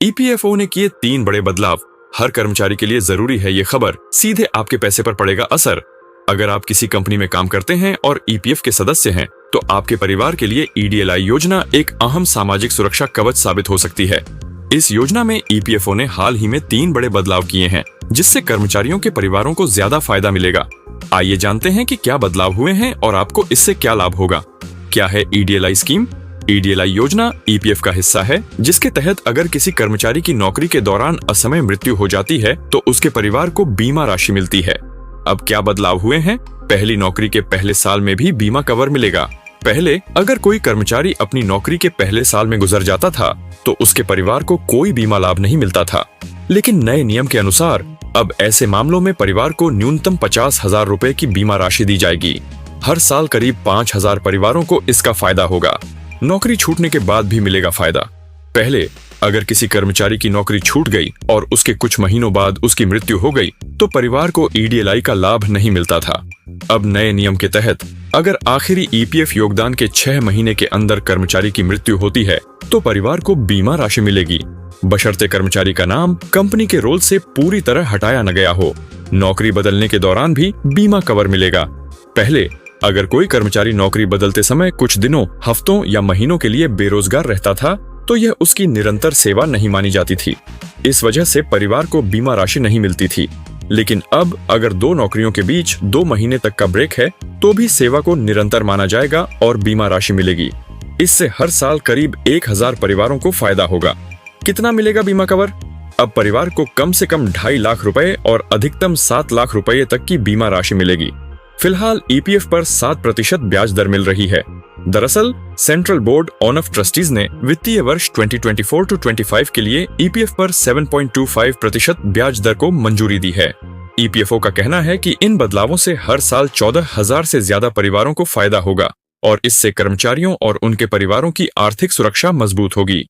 EPFO ने किए 3 बड़े बदलाव। हर कर्मचारी के लिए जरूरी है ये खबर, सीधे आपके पैसे पर पड़ेगा असर। अगर आप किसी कंपनी में काम करते हैं और ईपीएफ के सदस्य हैं, तो आपके परिवार के लिए ईडीएलआई योजना एक अहम सामाजिक सुरक्षा कवच साबित हो सकती है। इस योजना में ईपीएफओ ने हाल ही में 3 बड़े बदलाव किए हैं, जिससे कर्मचारियों के परिवारों को ज्यादा फायदा मिलेगा। आइए जानते हैं कि क्या बदलाव हुए हैं और आपको इससे क्या लाभ होगा। क्या है ईडीएलआई स्कीम? ईडीएलआई योजना ईपीएफ का हिस्सा है, जिसके तहत अगर किसी कर्मचारी की नौकरी के दौरान असमय मृत्यु हो जाती है तो उसके परिवार को बीमा राशि मिलती है। अब क्या बदलाव हुए हैं? पहली नौकरी के पहले साल में भी बीमा कवर मिलेगा। पहले अगर कोई कर्मचारी अपनी नौकरी के पहले साल में गुजर जाता था तो उसके परिवार को कोई बीमा लाभ नहीं मिलता था, लेकिन नए नियम के अनुसार अब ऐसे मामलों में परिवार को न्यूनतम 50,000 रुपए की बीमा राशि दी जाएगी। हर साल करीब 5,000 परिवारों को इसका फायदा होगा। नौकरी छूटने के बाद भी मिलेगा फायदा। पहले अगर किसी कर्मचारी की नौकरी छूट गई और उसके कुछ महीनों बाद उसकी मृत्यु हो गई तो परिवार को ईडीएलआई का लाभ नहीं मिलता था। अब नए नियम के तहत अगर आखिरी ईपीएफ योगदान के 6 महीने के अंदर कर्मचारी की मृत्यु होती है तो परिवार को बीमा राशि मिलेगी, बशर्ते कर्मचारी का नाम कंपनी के रोल से पूरी तरह हटाया न गया हो। नौकरी बदलने के दौरान भी बीमा कवर मिलेगा। पहले अगर कोई कर्मचारी नौकरी बदलते समय कुछ दिनों, हफ्तों या महीनों के लिए बेरोजगार रहता था तो यह उसकी निरंतर सेवा नहीं मानी जाती थी। इस वजह से परिवार को बीमा राशि नहीं मिलती थी। लेकिन अब अगर 2 नौकरियों के बीच 2 महीने तक का ब्रेक है तो भी सेवा को निरंतर माना जाएगा और बीमा राशि मिलेगी। इससे हर साल करीब 1,000 परिवारों को फायदा होगा। कितना मिलेगा बीमा कवर? अब परिवार को कम से कम 2.5 लाख रुपए और अधिकतम 7 लाख रुपए तक की बीमा राशि मिलेगी। फिलहाल ईपीएफ पर 7% ब्याज दर मिल रही है। दरअसल सेंट्रल बोर्ड ऑफ ट्रस्टीज ने वित्तीय वर्ष 2024-25 के लिए ईपीएफ पर 7.25% ब्याज दर को मंजूरी दी है। ईपीएफओ का कहना है कि इन बदलावों से हर साल 14,000 से ज्यादा परिवारों को फायदा होगा और इससे कर्मचारियों और उनके परिवारों की आर्थिक सुरक्षा मजबूत होगी।